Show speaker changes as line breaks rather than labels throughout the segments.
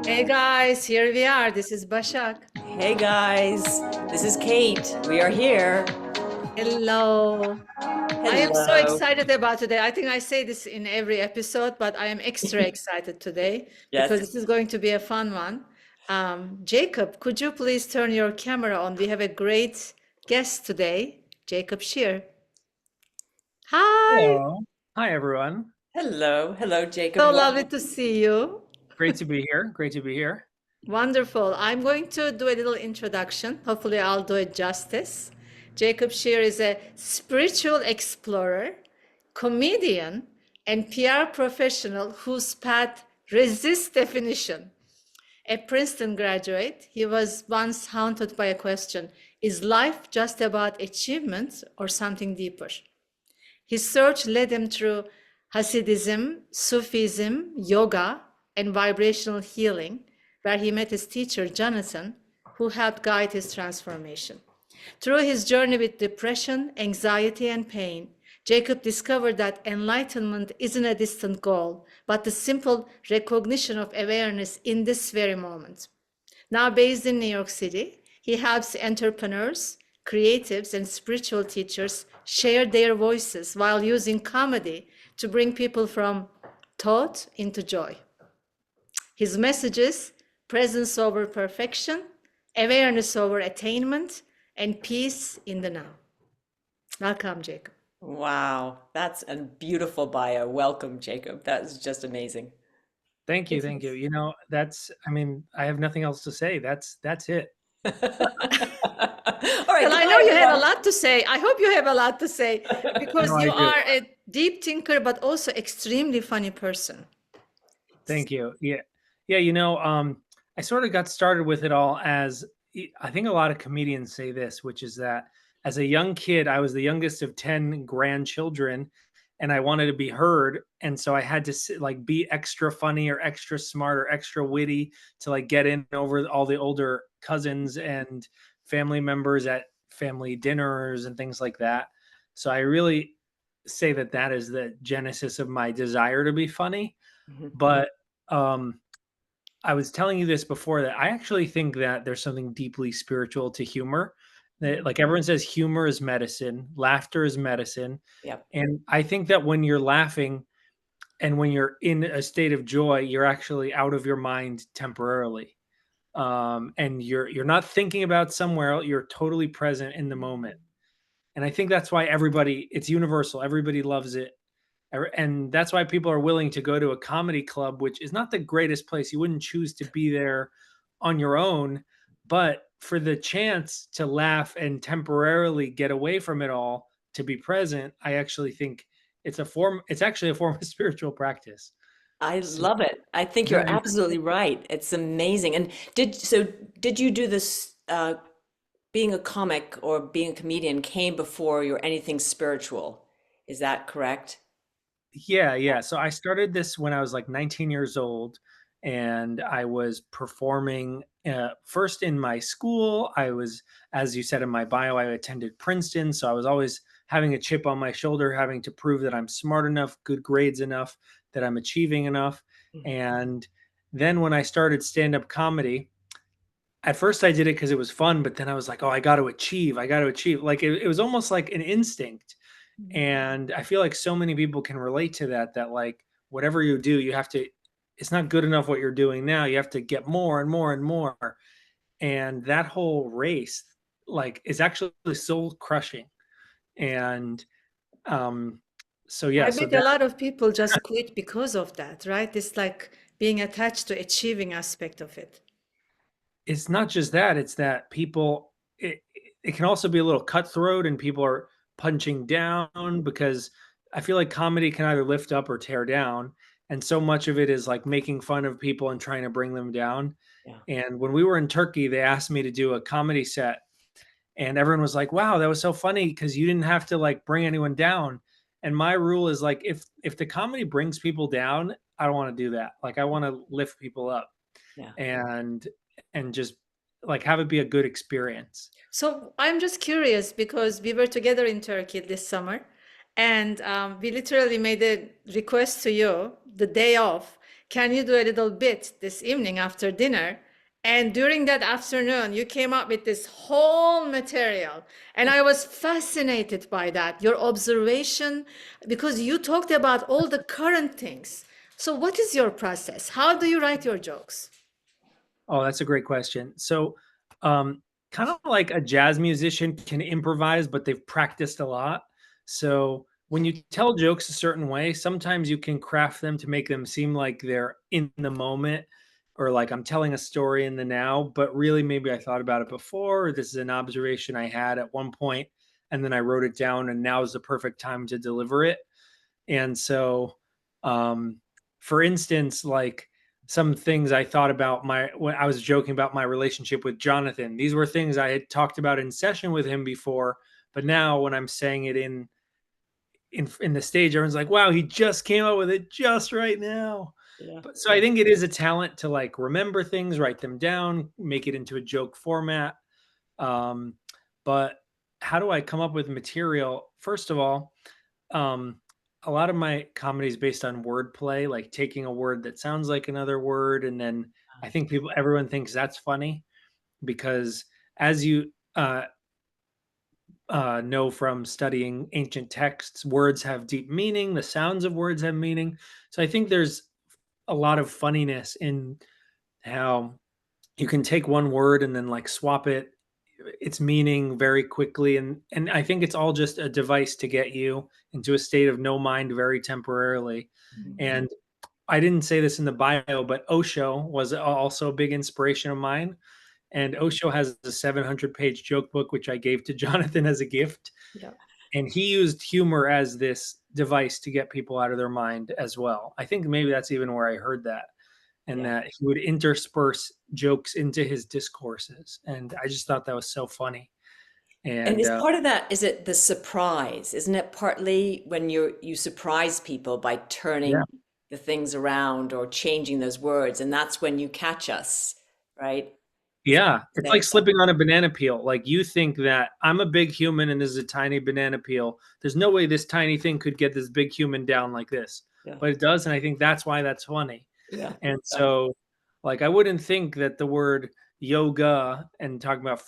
Hey guys, here we are. This is Başak.
Hey guys, this is Kate. We are here.
Hello. I am so
Hello.
excited about today. I think I say this in every episode, but I am extra excited today because
Yes.
this is going to be a fun one. Jacob, could you please turn your camera on? We have a great guest today, Jacob Scheer. Hi,
Hello. Hi, everyone.
Hello. Hello, Jacob.
so lovely to see you.
Great to be here. Great to be here.
Wonderful. I'm going to do a little introduction. Hopefully, I'll do it justice. Jacob Scheer is a spiritual explorer, comedian, and PR professional whose path resists definition. A Princeton graduate, he was once haunted by a question: is life just about achievements or something deeper? His search led him through Hasidism, Sufism, yoga, and vibrational healing, where he met his teacher, Jonathan, who helped guide his transformation. Through his journey with depression, anxiety, and pain, Jacob discovered that enlightenment isn't a distant goal, but the simple recognition of awareness in this very moment. Now based in New York City, he helps entrepreneurs, creatives, and spiritual teachers share their voices while using comedy to bring people from thought into joy. His messages: presence over perfection, awareness over attainment, and peace in the now. Welcome, Jacob.
Wow, that's a beautiful bio. Welcome, Jacob. That's just amazing.
Thank you. Thank you. You know, I have nothing else to say. That's it.
All right,
Well, I know
goodbye,
you have a
everyone.
lot to say. I hope you have a lot to say because
No, I
you
do.
are a deep thinker, but also extremely funny person.
Thank you. Yeah. Yeah. I sort of got started with it all as I think a lot of comedians say this, which is that as a young kid, I was the youngest of 10 grandchildren and I wanted to be heard. And so I had to be extra funny or extra smart or extra witty to like get in over all the older cousins and family members at family dinners and things like that. So I really say that that is the genesis of my desire to be funny.
Mhm.
But um, I was telling you this before that I actually think that there's something deeply spiritual to humor. That like everyone says humor is medicine, laughter is medicine.
Yep.
And I think that when you're laughing and when you're in a state of joy, you're actually out of your mind temporarily. And you're not thinking about somewhere else, you're totally present in the moment. And I think that's why it's universal. Everybody loves it. And that's why people are willing to go to a comedy club, which is not the greatest place. You wouldn't choose to be there on your own, but for the chance to laugh and temporarily get away from it all, to be present, I actually think it's actually a form of spiritual practice.
I
So,
love it. I think you're
very
absolutely right. It's amazing. And did you do this being a comic or being a comedian came before your anything spiritual? Is that correct?
Yeah. So I started this when I was like 19 years old, and I was performing first in my school. I was, as you said in my bio, I attended Princeton. So I was always having a chip on my shoulder, having to prove that I'm smart enough, good grades enough, that I'm achieving enough. And then when I started stand up comedy, at first I did it because it was fun, but then I was like, oh, I got to achieve. I got to achieve. Like it was almost like an instinct. And I feel like so many people can relate to that, that like whatever you do, you have to, it's not good enough what you're doing now. You have to get more and more and more. And that whole race, like, is actually soul crushing. And um, so, yeah,
I
so
bet a
that
lot of people just quit because of that, right? It's like being attached to achieving aspect of it.
it's not just that, it's that it can also be a little cutthroat and people are punching down because I feel like comedy can either lift up or tear down. And so much of it is like making fun of people and trying to bring them down.
Yeah.
And when we were in Turkey, they asked me to do a comedy set and everyone was like, wow, that was so funny because you didn't have to like bring anyone down. And my rule is like, if the comedy brings people down, I don't want to do that. Like I want to lift people up
Yeah.
and just like have it be a good experience.
So I'm just curious because we were together in Turkey this summer, and we literally made a request to you the day off. Can you do a little bit this evening after dinner? And during that afternoon, you came up with this whole material. And I was fascinated by that, your observation, because you talked about all the current things. So, what is your process? How do you write your jokes?
Oh, that's a great question. So, kind of like a jazz musician can improvise, but they've practiced a lot. So, when you tell jokes a certain way, sometimes you can craft them to make them seem like they're in the moment or like I'm telling a story in the now, but really maybe I thought about it before, or this is an observation I had at one point and then I wrote it down and now is the perfect time to deliver it. And so, um, for instance, like some things I thought about when I was joking about my relationship with Jonathan, these were things I had talked about in session with him before, but now when I'm saying it in the stage, everyone's like, "Wow, he just came up with it just right now."
Yeah.
But so I think it is a talent to like remember things, write them down, make it into a joke format. Um, but how do I come up with material? First of all, um, a lot of my comedy is based on wordplay, like taking a word that sounds like another word, and then I think everyone thinks that's funny because as you know from studying ancient texts, words have deep meaning. The sounds of words have meaning. So I think there's a lot of funniness in how you can take one word and then like swap its meaning very quickly, and I think it's all just a device to get you into a state of no mind very temporarily. And I didn't say this in the bio, but Osho was also a big inspiration of mine. And Osho has a 700-page joke book which I gave to Jonathan as a gift,
Yeah.
and he used humor as this device to get people out of their mind as well. I think maybe that's even where I heard that, and
Yeah.
that he would intersperse jokes into his discourses. And I just thought that was so funny.
And
And
is part of that, is it the surprise? Isn't it partly when you surprise people by
yeah,
turning the things around or changing those words, and that's when you catch us, right? Is
yeah, it's
that
like slipping on a banana peel. Like you think that I'm a big human and this is a tiny banana peel. There's no way this tiny thing could get this big human down like this,
yeah,
but it does. And I think that's why that's funny.
yeah,
And
yeah,
so, like, I wouldn't think that the word yoga and talking about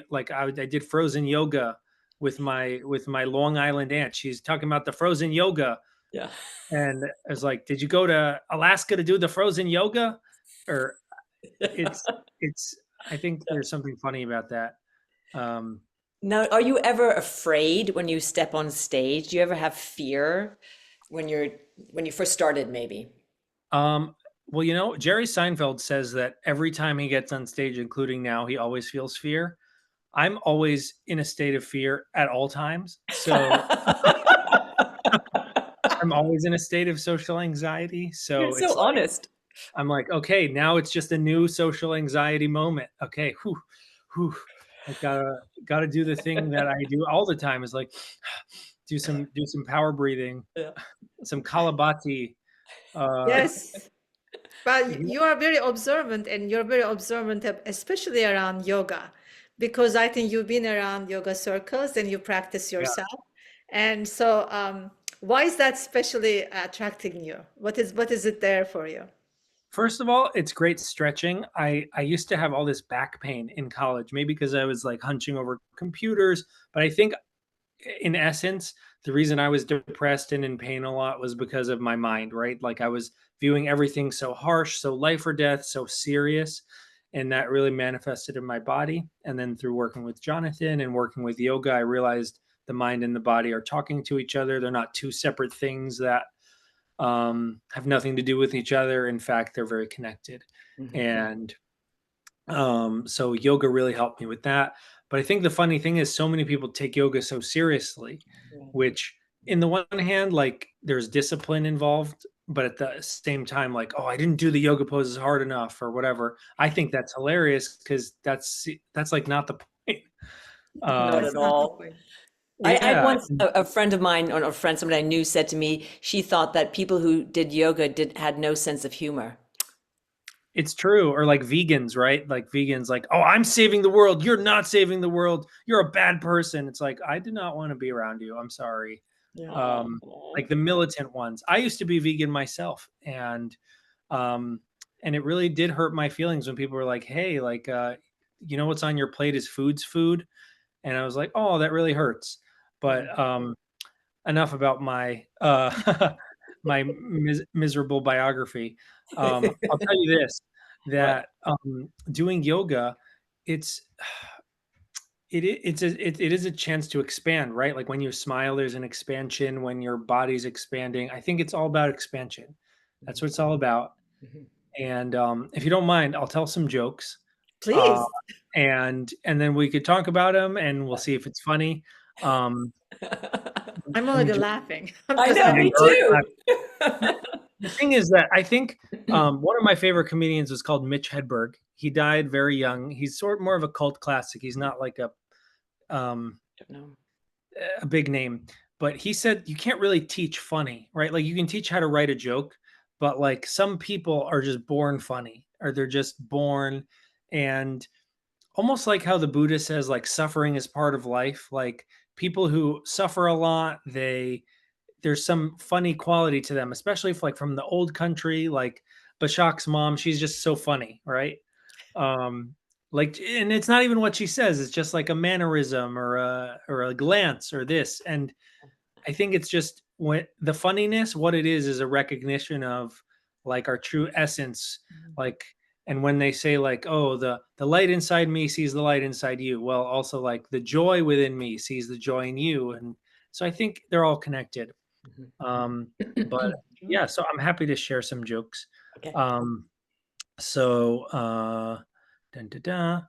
like I did frozen yoga with my Long Island aunt. She's talking about the frozen yoga,
yeah.
and I was like, "Did you go to Alaska to do the frozen yoga?" Or it's it's. I think there's something funny about that. Um,
Now, are you ever afraid when you step on stage? Do you ever have fear when you first started, maybe?
um, well, Jerry Seinfeld says that every time he gets on stage, including now, he always feels fear. I'm always in a state of fear at all times. So I'm always in a state of social anxiety.
You're
So
so
it's like,
honest.
I'm like, okay, now it's just a new social anxiety moment. Okay, whew. I gotta do the thing that I do all the time is like do some power breathing,
Yeah.
some kalabati. Uh,
Yes. But you are very observant and you're very observant, especially around yoga, because I think you've been around yoga circles and you practice
yeah.
yourself. And so, why is that especially attracting you? What is it there for you?
First of all, it's great stretching. I used to have all this back pain in college, maybe because I was like hunching over computers, but I think in essence, the reason I was depressed and in pain a lot was because of my mind, right? Like I was viewing everything so harsh, so life or death, so serious. And that really manifested in my body. And then through working with Jonathan and working with yoga, I realized the mind and the body are talking to each other. They're not two separate things that have nothing to do with each other. In fact, they're very connected.
Mhm.
And so yoga really helped me with that. But I think the funny thing is so many people take yoga so seriously,
Yeah.
which in the one hand, like there's discipline involved, but at the same time, like, oh, I didn't do the yoga poses hard enough or whatever. I think that's hilarious because that's like not the point.
Not
Um,
at
That's not the
all.
point.
I had
Yeah,
once a friend of mine, or a friend, somebody I knew, said to me she thought that people who did yoga had no sense of humor.
it's true. Or like vegans, right? Like vegans, like, oh, I'm saving the world. You're not saving the world. You're a bad person. It's like, I do not want to be around you. I'm sorry.
Yeah.
Um,
Oh.
like the militant ones. I used to be vegan myself, um, and it really did hurt my feelings when people were like, hey, like, you know, what's on your plate is food's food. And I was like, oh, that really hurts. But enough about my my miserable biography. I'll tell you this,
What?
that doing yoga, it's it is a chance to expand, right? Like when you smile, there's an expansion. When your body's expanding, I think it's all about expansion. That's what it's all about.
Mhm.
And if you don't mind, I'll tell some jokes, uh,
Please.
and then we could talk about them, and we'll see if it's funny. Um,
I'm
let me
already
just.
laughing
I
because
know,
Yeah,
I'm
you're
me
already
too.
laughing. The thing is that I think one of my favorite comedians was called Mitch Hedberg. He died very young. He's sort of more of a cult classic. He's not like um,
No.
a big name, but he said you can't really teach funny, right? Like you can teach how to write a joke, but like some people are just born funny, or they're just born, and almost like how the Buddha says like suffering is part of life. Like people who suffer a lot, there's some funny quality to them, especially if like from the old country, like Bashak's mom, she's just so funny, right? Um, like, and it's not even what she says; it's just like a mannerism or a glance or this. And I think it's just when the funniness, what it is a recognition of like our true essence, like. And when they say like, "Oh, the light inside me sees the light inside you," well, also like the joy within me sees the joy in you, and so I think they're all connected. Um, but
Sure.
yeah, so I'm happy to share some jokes.
Okay.
Um, so dun, dun, dun.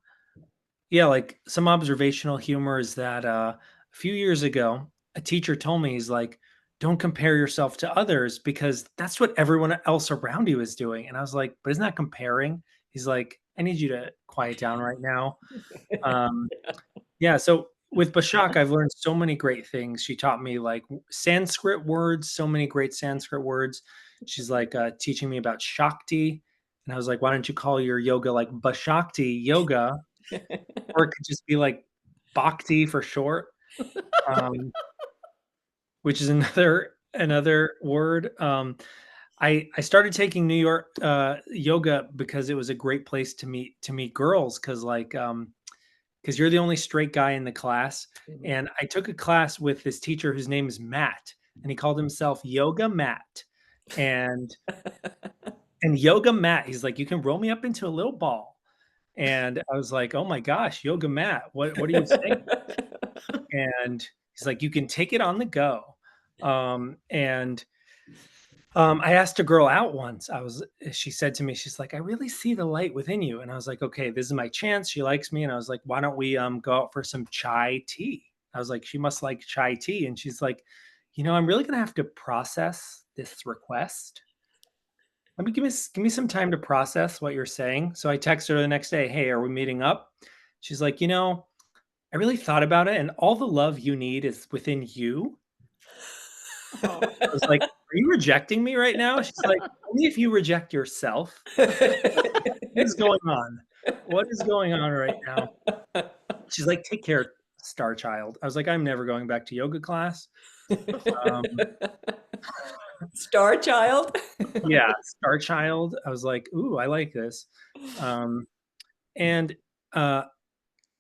Yeah, like some observational humor is that a few years ago, a teacher told me, he's like, don't compare yourself to others because that's what everyone else around you is doing. And I was like, but isn't that comparing? He's like, I need you to quiet down right now. Um, yeah, so with Bashak, I've learned so many great things. She taught me like Sanskrit words, so many great Sanskrit words. She's like teaching me about Shakti. And I was like, why don't you call your yoga like Bashakti yoga? Or it could just be like Bhakti for short, um, which is another word. I started taking New York yoga because it was a great place to meet girls because like because you're the only straight guy in the class.
Mhm.
And I took a class with this teacher whose name is Matt, and he called himself Yoga Matt. And Yoga Matt, he's like, you can roll me up into a little ball. And I was like, oh my gosh, Yoga Matt, what are you saying? And he's like, you can take it on the go. And I asked a girl out once. She said to me, she's like, I really see the light within you. And I was like, okay, this is my chance. She likes me. And I was like, why don't we go out for some chai tea? I was like, she must like chai tea. And she's like, I'm really gonna have to process this request. Let me give me some time to process what you're saying. So I text her the next day, hey, are we meeting up? She's like, I really thought about it, and all the love you need is within you.
Oh.
I was like, "Are you rejecting me right now?" She's like, "Only if you reject yourself." What is going on? What is going on right now? She's like, "Take care, star child." I was like, "I'm never going back to yoga class." Um,
Star Child?
yeah, star child. I was like, "Ooh, I like this." Um, and uh,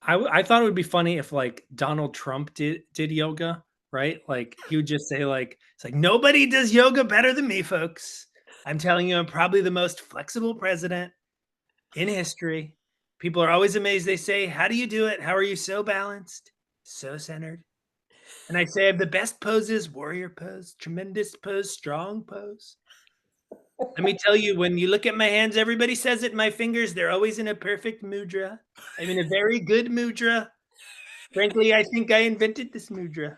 I thought it would be funny if like Donald Trump did yoga, right? Like he would just say like it's like nobody does yoga better than me, folks. I'm telling you, I'm probably the most flexible president in history. People are always amazed. They say, "How do you do it? How are you so balanced, so centered?" And I say, "I have the best poses: warrior pose, tremendous pose, strong pose." Let me tell you, when you look at my hands, everybody says it. My fingers, they're always in a perfect mudra. I'm in a very good mudra. Frankly, I think I invented this mudra.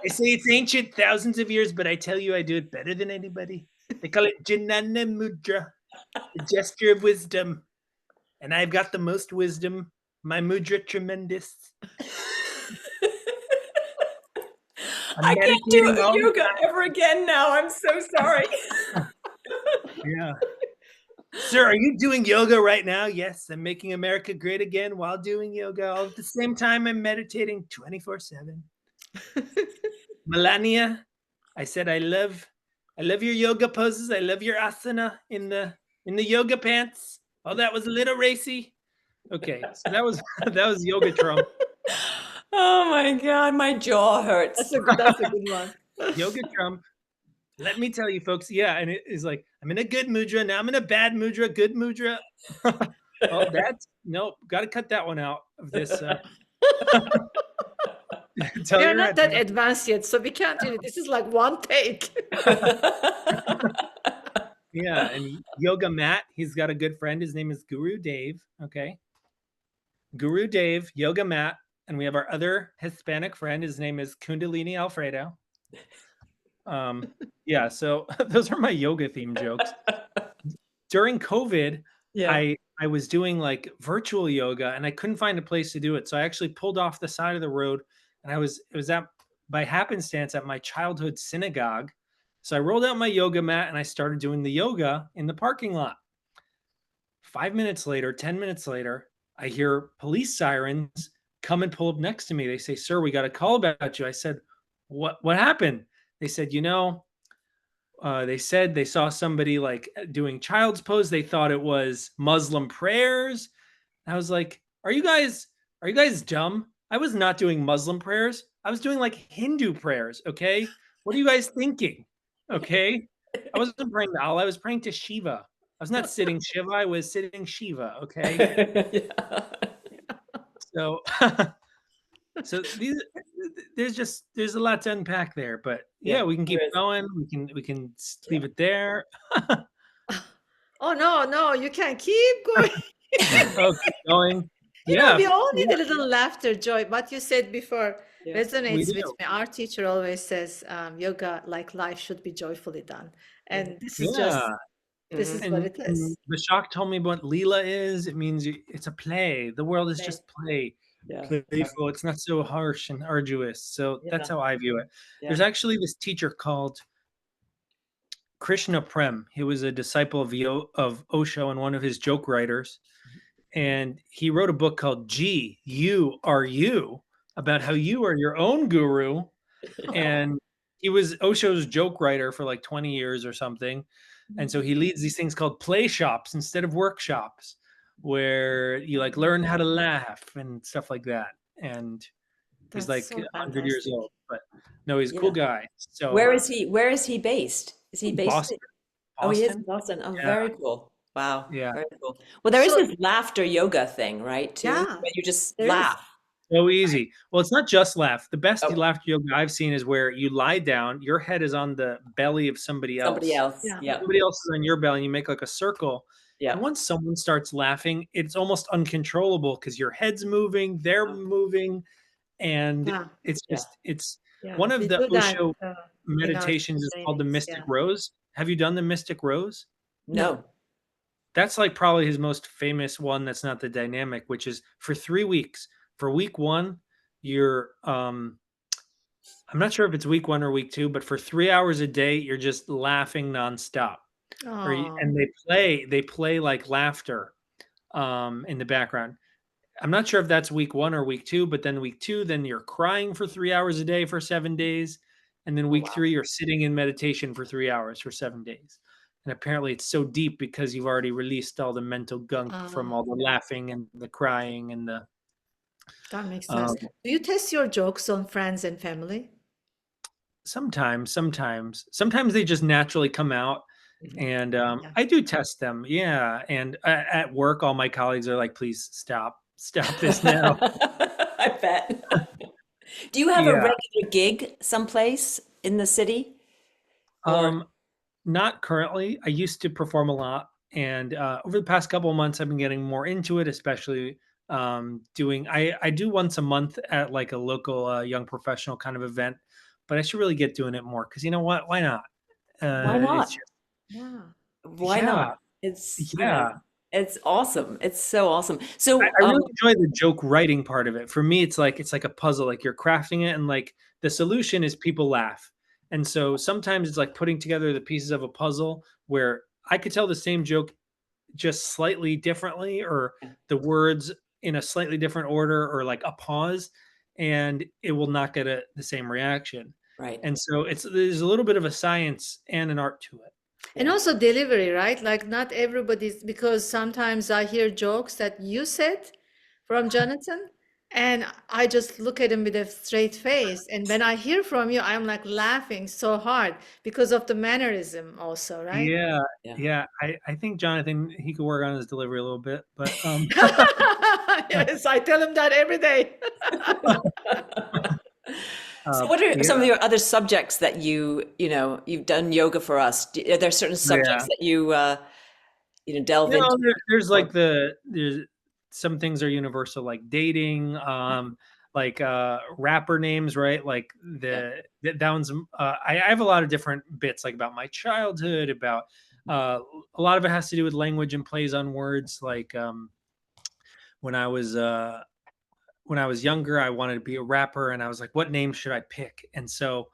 They say it's ancient, thousands of years, but I tell you, I do it better than anybody. They call it Janana Mudra, the gesture of wisdom. And I've got the most wisdom. My mudra tremendous. I'm
I can't do
meditating all the
yoga ever again now. I'm so sorry.
time. Yeah. Sir, are you doing yoga right now? Yes, I'm making America great again while doing yoga. All at the same time, I'm meditating 24/7. Melania, I said I love your yoga poses. I love your asana in the yoga pants. Oh, that was a little racy. Okay, so that was that was yoga Trump.
Oh my God, my jaw hurts.
That's a good one.
Yoga Trump. Let me tell you, folks. Yeah, and it is like I'm in a good mudra now. I'm in a bad mudra. Good mudra. Oh, that's nope. Got to cut that one out of this. Tell
We are
your
not
head.
that advanced yet, so we can't do it. This is like one take.
Yeah, and Yoga Matt, he's got a good friend. His name is Guru Dave. Okay, Guru Dave, Yoga Matt, and we have our other Hispanic friend. His name is Kundalini Alfredo. Yeah, so those are my yoga theme jokes. During COVID,
Yeah.
I was doing like virtual yoga and I couldn't find a place to do it. So I actually pulled off the side of the road and it was at by happenstance at my childhood synagogue. So I rolled out my yoga mat and I started doing the yoga in the parking lot. 5 minutes later, 10 minutes later, I hear police sirens come and pull up next to me. They say, "Sir, we got a call about you." I said, What happened?" They said, they said they saw somebody like doing child's pose. They thought it was Muslim prayers. I was like, are you guys dumb? I was not doing Muslim prayers. I was doing like Hindu prayers. Okay. What are you guys thinking? Okay. I wasn't praying to Allah. I was praying to Shiva. I was not sitting Shiva. I was sitting Shiva. Okay.
Yeah.
So, so there's a lot to unpack there, but
Yeah,
yeah, we can keep
there is.
going. We can leave it there.
Oh no, no, you can keep going.
Oh, keep going.
You know,
Yeah,
we all need
yeah,
a little laughter, joy. What you said before
Yeah.
we
resonates with
do.
me. Our teacher always says, yoga, like life, should be joyfully done.
Mhm.
And this is just,
Yeah,
this is
Mhm.
what it is.
and Bashak told me what Leela is. It means it's a play. The world is
Play.
just play,
Yeah.
playful. It's not so harsh and arduous. So that's
Yeah.
how I view it. There's
Yeah.
actually this teacher called Krishna Prem. He was a disciple of Osho and one of his joke writers. And he wrote a book called G, You Are You, about how you are your own guru. And he was Osho's joke writer for like 20 years or something. And so he leads these things called play shops instead of workshops where you like learn how to laugh and stuff like that. And he's
That's
like
so
100 years
fantastic.
old, but no, he's a cool
Yeah.
guy.
Where
So
is he? Where is he based? Is he based?
Boston,
Oh, he is in
Boston.
Boston. Oh,
Yeah,
very cool. Wow.
yeah.
Very cool. Well, there is
So,
this laughter yoga thing, right? Too,
yeah,
where you just
there is.
laugh.
So easy. Well, it's not just laugh. The best
Oh,
laughter yoga I've seen is where you lie down, your head is on the belly of somebody
somebody
else.
else.
Yeah.
Yeah.
Somebody else is on your belly, and you make like a circle. And
Yeah.
once someone starts laughing, it's almost uncontrollable because your head's moving, they're
Yeah.
moving, and
Yeah.
Yeah.
it's
Yeah.
one
We
of the
do that
Osho
in our
meditations is called the
trainings.
Mystic
Yeah.
Rose. Have you done the Mystic Rose?
No.
No.
That's like probably his most famous one that's not the dynamic, which is for 3 weeks. For week one, you're I'm not sure if it's week one or week two, but for 3 hours a day, you're just laughing nonstop.
Oh,
And they play like laughter in the background. I'm not sure if that's week one or week two, but then week two, then you're crying for 3 hours a day for 7 days. And then
Oh,
week
wow.
three, you're sitting in meditation for 3 hours for 7 days. And apparently it's so deep because you've already released all the mental gunk from all the laughing and the crying and the
that makes sense.
um,
Do you test your jokes on friends and family?
sometimes they just naturally come out.
Mhm.
And
Yeah.
I do test them. Yeah. And at work, all my colleagues are like, please stop this now.
I bet. Do you have a
Yeah.
regular gig someplace in the city? Or
Um, Not currently. I used to perform a lot. And over the past couple of months, I've been getting more into it, especially I do once a month at like a local young professional kind of event, but I should really get doing it more because you know what? Why not?
why
It's
not?
just,
Yeah.
Why
yeah,
not? It's,
yeah.
It's awesome. It's so awesome. So,
I really enjoy the joke writing part of it. For me, it's like a puzzle. Like you're crafting it, and like the solution is people laugh. And so sometimes it's like putting together the pieces of a puzzle where I could tell the same joke just slightly differently, or the words in a slightly different order, or like a pause, and it will not get the same reaction.
right.
And so there's a little bit of a science and an art to it.
And
Yeah.
also delivery, right? Like not everybody's, because sometimes I hear jokes that you said from Jonathan, and I just look at him with a straight face. And when I hear from you, I'm like laughing so hard because of the mannerism also, right?
Yeah,
Yeah.
yeah. I think Jonathan, he could work on his delivery a little bit, but
Yes, I tell him that every day.
So what are some of
yeah,
your other subjects that you've done yoga for us? Are there certain subjects
yeah.
that you delve
You
into?
know, there's
Or,
like there's some things are universal, like dating, like rapper names, right? Like
yeah.
that one's I have a lot of different bits like about my childhood, about uh a lot of it has to do with language and plays on words. Like when I was when I was younger, I wanted to be a rapper, and I was like, what name should I pick? And so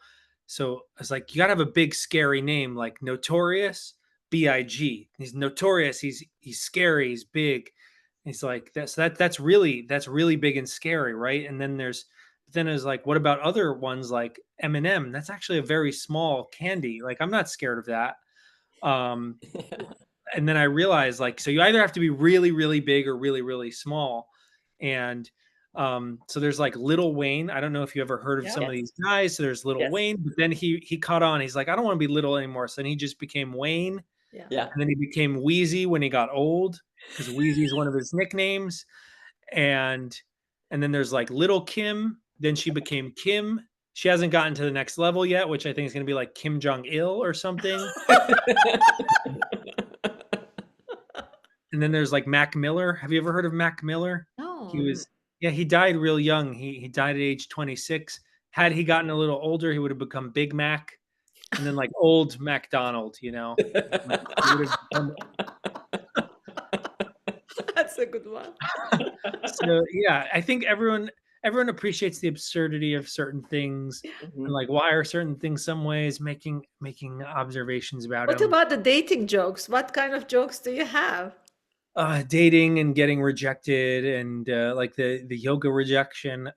I was like, you gotta have a big scary name, like Notorious B.I.G. He's notorious, he's scary, he's big. He's like that's really big and scary, right? And then there's like, what about other ones like Eminem? That's actually a very small candy. Like I'm not scared of that. Um, and then I realized like, so you either have to be really, really big or really, really small. And so there's like Little Wayne. I don't know if you ever heard of
Yeah.
some of
Yes.
these guys. So there's Little
Yes.
Wayne, but then he caught on. He's like, I don't want to be little anymore. So then he just became Wayne.
Yeah.
Yeah.
And then he became Wheezy when he got old, because Wheezy is one of his nicknames. And and then there's like Little Kim. Then she became Kim. She hasn't gotten to the next level yet, which I think is going to be like Kim Jong Il or something. And then there's like Mac Miller. Have you ever heard of Mac Miller? He
No.
Mhm.
was Yeah, he died real young. He died at age 26. Had he gotten a little older, he would have become Big Mac, and then like old MacDonald, you know. Like, he would have become.
That's a good one.
So yeah, I think everyone appreciates the absurdity of certain things, and
Mhm.
like why are certain things some ways, making observations about
What
them.
about the dating jokes? What kind of jokes do you have?
Dating and getting rejected, and like the yoga rejection.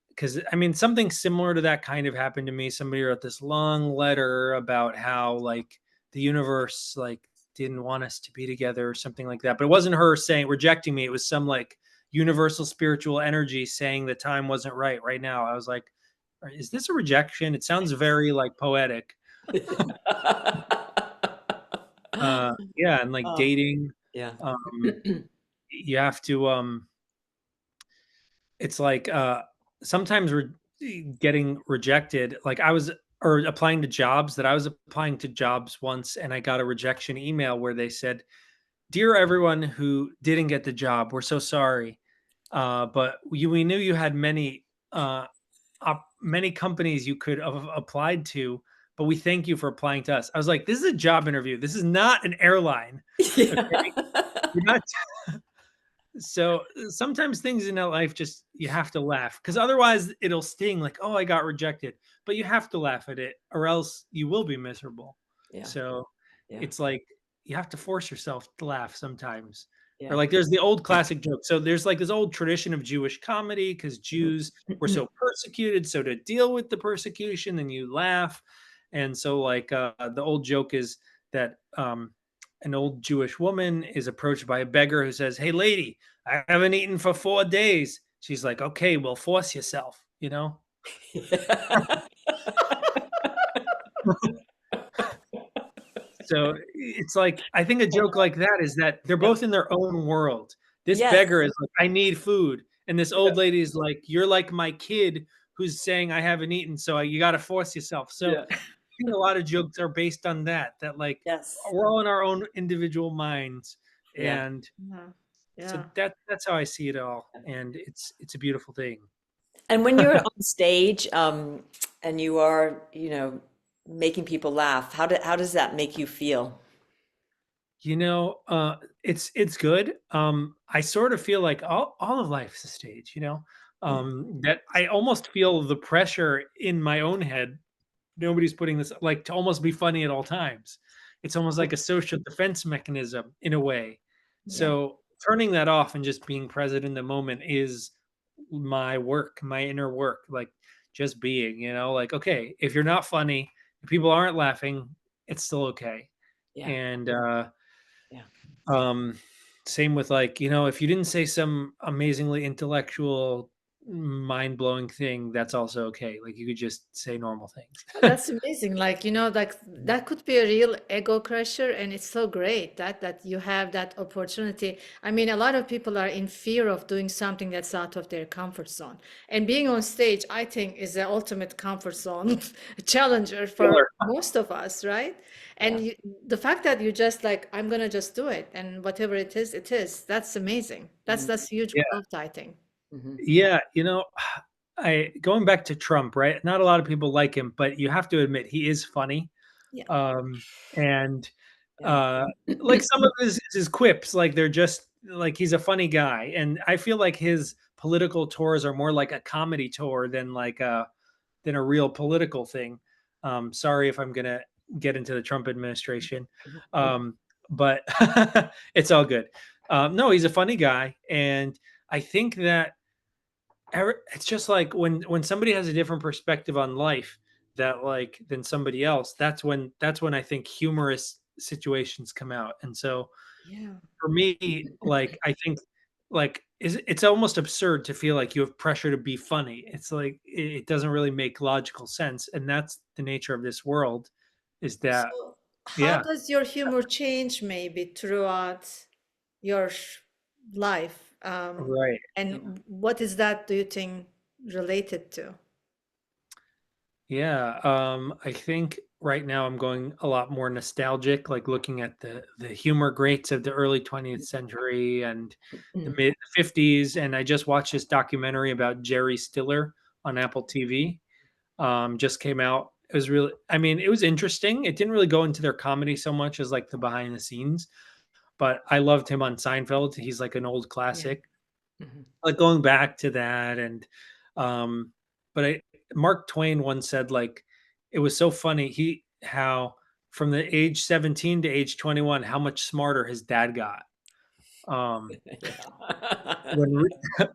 Because I mean, something similar to that kind of happened to me. Somebody wrote this long letter about how like the universe like didn't want us to be together or something like that, but it wasn't her saying rejecting me. It was some like universal spiritual energy saying the time wasn't right now. I was like, is this a rejection? It sounds very like poetic. Yeah, and like
Oh,
dating,
yeah.
um you have to it's like sometimes we're getting rejected. Like I was or applying to jobs, that I was applying to jobs once, and I got a rejection email where they said, dear everyone who didn't get the job, we're so sorry, but we knew you had uh many companies you could have applied to, but we thank you for applying to us. I was like, this is a job interview, this is not an airline. Okay,
Yeah.
you're not. So sometimes things in our life just you have to laugh, because otherwise it'll sting like, oh, I got rejected. But you have to laugh at it, or else you will be miserable.
Yeah.
So
Yeah.
it's like you have to force yourself to laugh sometimes. Or
Yeah.
like there's the old classic joke. So there's like this old tradition of Jewish comedy, because Jews were so persecuted. So to deal with the persecution, then you laugh. And so like the old joke is that an old Jewish woman is approached by a beggar who says, hey lady, I haven't eaten for 4 days. She's like, okay, well, force yourself, you know? So it's like, I think a joke like that is that they're
Yeah.
both in their own world. This
Yes.
beggar is like, I need food. And this
Yeah.
old lady is like, you're like my kid who's saying I haven't eaten. So you got to force yourself. So
Yeah.
I think a lot of jokes are based on that like
Yes.
we're all in our own individual minds.
Yeah.
And
Yeah.
so
Yeah.
that's how I see it all. And it's a beautiful thing.
And when you're on stage, and you are, making people laugh, how does that make you feel?
You know, it's good. I sort of feel like all of life's a stage, you know,
Yeah.
that I almost feel the pressure in my own head. Nobody's putting this like to almost be funny at all times. It's almost like a social defense mechanism in a way.
Yeah.
So turning that off and just being present in the moment is my work, my inner work, like just being, you know, like, okay, if you're not funny, if people aren't laughing, it's still okay.
Yeah.
And
Yeah.
um, same with like, you know, if you didn't say some amazingly intellectual, mind-blowing thing, that's also okay. Like you could just say normal things.
Oh, that's amazing. Like, like that could be a real ego crusher, and it's so great that you have that opportunity. I mean, a lot of people are in fear of doing something that's out of their comfort zone. And being on stage, I think, is the ultimate comfort zone challenger for
Killer.
most of us, right? And
Yeah.
the fact that you just like, I'm gonna just do it, and whatever it is, it is. That's amazing. That's
Mhm.
that's huge
Yeah.
growth, I think.
Mhm.
Yeah. You know, I going back to Trump, right? Not a lot of people like him, but you have to admit he is funny.
Yeah.
And
Yeah.
uh like some of his quips, like they're just like he's a funny guy. And I feel like his political tours are more like a comedy tour than a real political thing. Sorry if I'm gonna get into the Trump administration,
Mhm.
but it's all good. No, he's a funny guy, and I think that it's just like when somebody has a different perspective on life that like than somebody else. That's when I think humorous situations come out, and so
Yeah.
for me, like I think like it's almost absurd to feel like you have pressure to be funny. It's like it doesn't really make logical sense, and that's the nature of this world. Is that
So, how
yeah,
does your humor change maybe throughout your life?
right.
Yeah.
And what is that, do you think, related to?
Yeah, I think right now I'm going a lot more nostalgic, like looking at the humor greats of the early 20th century and the
Mm.
mid 50s. And I just watched this documentary about Jerry Stiller on Apple TV. Just came out. It was really, I mean, it was interesting. It didn't really go into their comedy so much as like the behind the scenes, but I loved him on Seinfeld. He's like an old
Yeah.
classic.
Mhm.
Like going back to that, and um but Mark Twain once said like it was so funny he how from the age 17 to age 21 how much smarter his dad got, um
Yeah.
when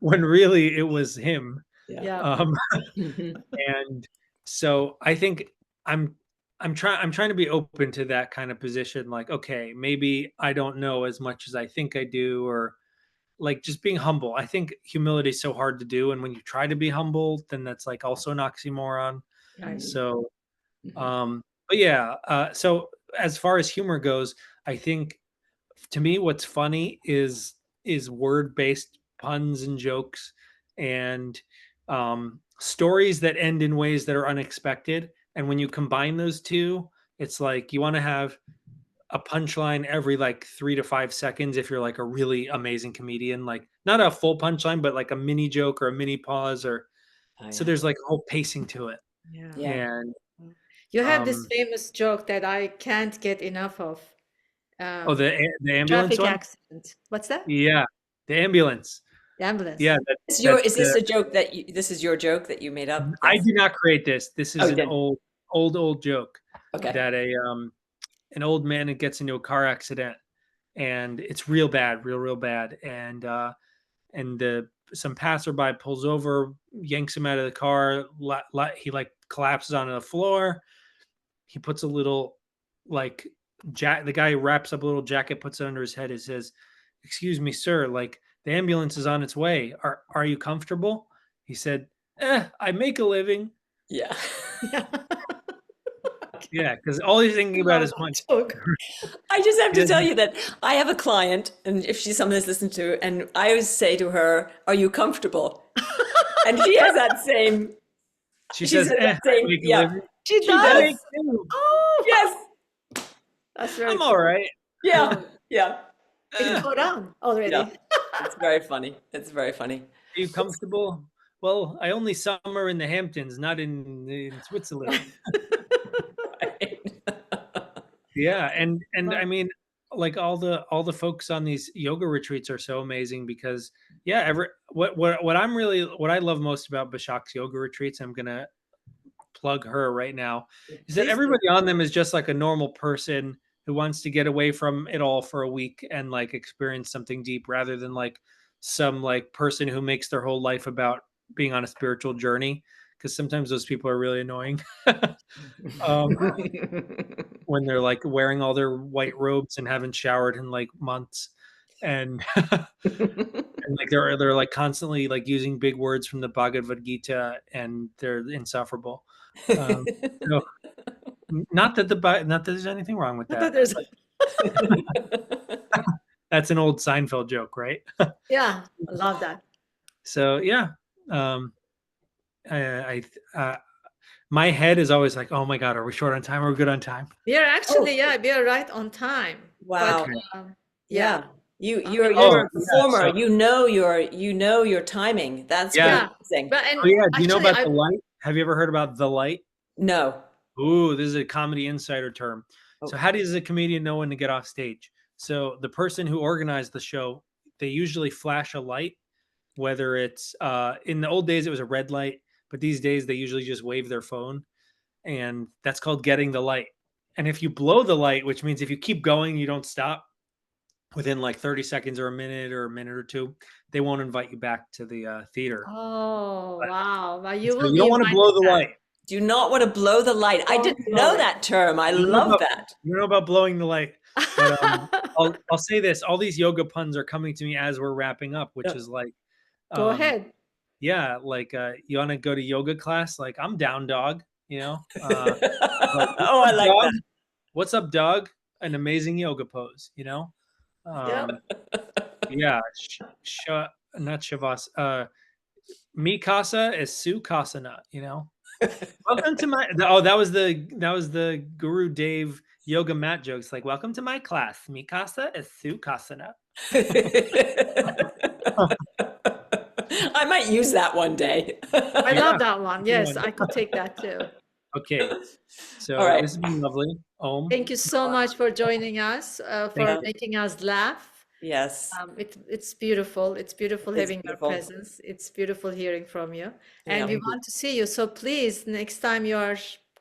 when really it was him.
Yeah.
Yeah.
um
Mhm.
and so I think i'm I'm trying to be open to that kind of position, like okay, maybe I don't know as much as I think I do, or like just being humble. I think humility is so hard to do, and when you try to be humble, then that's like also an oxymoron.
Right.
Mhm.
So,
Mhm.
but yeah. So as far as humor goes, I think to me, what's funny is word based puns and jokes, and stories that end in ways that are unexpected. And when you combine those two, it's like you want to have a punchline every like 3 to 5 seconds if you're like a really amazing comedian, like not a full punchline but like a mini joke or a mini pause, or
Oh,
so
yeah.
there's like a whole pacing to it.
Yeah.
Yeah.
And
You have this
um
famous joke that I can't get enough of.
oh,
Um,
the ambulance
Traffic
one.
accident. What's that?
Yeah, the ambulance.
The
Yeah,
ambulance.
Is
that's
this a joke that this is your joke that you made up?
I
That's
did not create this. This
Oh,
is
you
an
didn't.
old joke
Okay.
that a an old man gets into a car accident, and it's real bad, real bad. And some passerby pulls over, yanks him out of the car. He like collapses onto the floor. He puts a little like the guy wraps up a little jacket, puts it under his head. It says, "Excuse me, sir. Like the ambulance is on its way. Are you comfortable?" He said, I make a living."
Yeah.
Yeah.
Yeah, because all he's
I
thinking about
love
is
that
money.
joke.
I just have
He
to tell
doesn't.
you that I have a client, and if she's someone that's listened to, and I always say to her, "Are you comfortable?" And she has that same.
She
She
says,
says that
I
same.
make a
Yeah,
living.
She
she
I
does.
does.
make two.
Oh,
Yes.
that's very
I'm all
cool.
right.
Yeah.
Oh,
Yeah.
it
Uh,
caught on
Yeah.
already.
It's very funny. It's very funny.
Are you comfortable? Well, I only summer in the Hamptons, not in Switzerland.
Right.
Yeah, and I
Love.
mean, like all the folks on these yoga retreats are so amazing because yeah, what I love most about Bashak's yoga retreats, I'm gonna plug her right now, is that
Please do.
everybody on them is just like a normal person who wants to get away from it all for a week and like experience something deep rather than like some like person who makes their whole life about being on a spiritual journey, because sometimes those people are really annoying. um, when they're like wearing all their white robes and haven't showered in like months, and and like they're like constantly like using big words from the Bhagavad Gita, and they're insufferable. Um, so not that not that there's anything wrong with
I
that.
thought there's,
That's an old Seinfeld joke, right?
yeah, I love that.
So yeah, um, I my head is always like, oh my god, are we short on time? Are we good on time?
We are actually, yeah, we are right on time.
Wow.
But
Yeah.
yeah.
You're
Oh
a
yeah,
performer.
so
You know your timing. That's
yeah.
Yeah.
amazing.
But
Oh
and
yeah, do you know
actually
about the light? Have you ever heard about the light?
No.
Ooh, this is a comedy insider term. So
Oh.
how does a comedian know when to get off stage? So the person who organized the show, they usually flash a light, whether it's in the old days it was a red light, but these days they usually just wave their phone, and that's called getting the light. And if you blow the light, which means if you keep going, you don't stop within like 30 seconds or a minute or two, they won't invite you back to the theater.
oh wow. Well, you
So
will
you
be
don't want to
invited
blow the
back.
light.
Do not want to blow the light. I
Don't
didn't
blow
know
it.
that term. I
You know
love
about,
that.
you know about blowing the light. But I'll say this: all these yoga puns are coming to me as we're wrapping up, which
Yeah.
is like,
Go
um,
ahead.
yeah, like you want to go to yoga class? Like I'm down, dog. You know, like
Oh, I like
dog?
that.
What's up, dog? An amazing yoga pose. You know,
Yep.
yeah, not shavas. Mikasa is Sukhasana. You know. Welcome to my that was the Guru Dave yoga mat jokes. Like, welcome to my class. Mikasa is Sukhasana.
I might use that one day.
I
Yeah,
love that one. Yes,
one.
I could take that too.
Okay,
All
so
right.
this has been lovely. Om.
Thank you so much for joining us,
Thank
for
you.
making us laugh.
Yes.
It's beautiful. It's beautiful
It's
having your
beautiful.
presence. It's beautiful hearing from you. And
Yeah.
we want to see you. So please, next time you are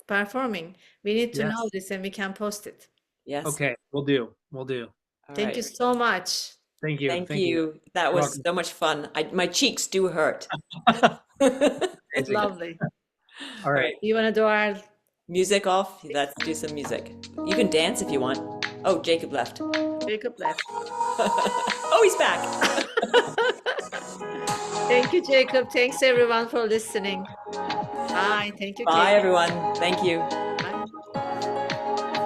performing, we need to know
Yes.
this and we can post it.
Yes.
Okay, we'll do. We'll do.
All
Thank you
right.
so much.
Thank you.
Thank
Thank you.
you. That
You're
was
welcome.
so much fun. My cheeks do hurt.
It's
Amazing.
lovely.
All right.
You want to do our
Music off. Let's do some music. You can dance if you want. Oh, Jacob left.
Jacob left.
Oh, he's back.
Thank you, Jacob. Thanks everyone for listening. Bye. Thank you,
Bye,
Kate.
everyone. Thank you.